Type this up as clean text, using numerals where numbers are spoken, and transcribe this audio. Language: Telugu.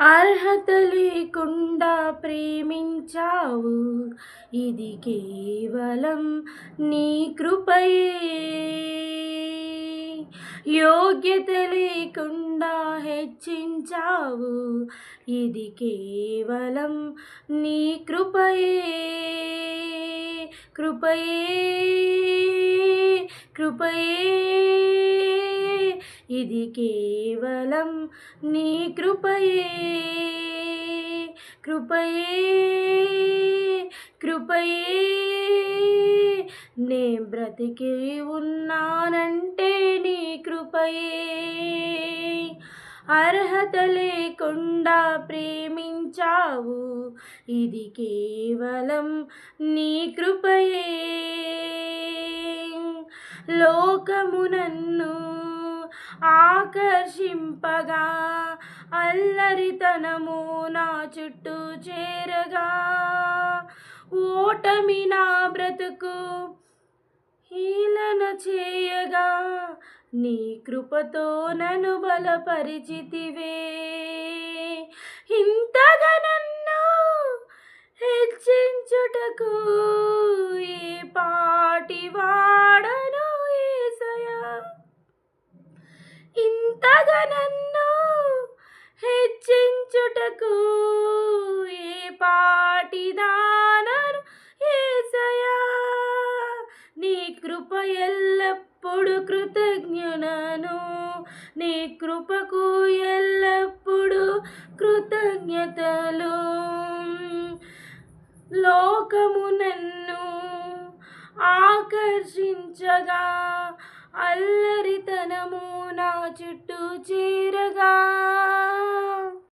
అర్హత లేకుండా ప్రేమించావు, ఇది కేవలం నీ కృపయే. యోగ్యత లేకుండా హెచ్చించావు, ఇది కేవలం నీ కృపయే. కృపయే కృపయే ఇది కేవలం నీ కృపయే. కృపయే కృపయే నే బ్రతికి ఉన్నానంటే నీ కృపయే. అర్హత లేకుండా ప్రేమించావు, ఇది కేవలం నీ కృపయే. లోకము నన్ను ఆకర్షింపగా, అల్లరితనము నా చుట్టూ చేరగా, ఓటమి నా బ్రతుకు హీలన చేయగా, నీ కృపతో నన్ను బలపరిచితివే. ఇంతగా నన్ను హెచ్చించుటకు ఏ పాటి వాడను యేసయ్యా. ఇంతగా నన్ను హెచ్చించుటకు ఏ పాటి దానను యేసయ్యా. నీ కృప ఎల్లప్పుడు కృతజ్ఞులను, నీ కృపకు ఎల్లప్పుడు కృతజ్ఞతలు. లోకము నన్ను ఆకర్షించగా, అల్లరితనము నా చుట్టూ చేరగా,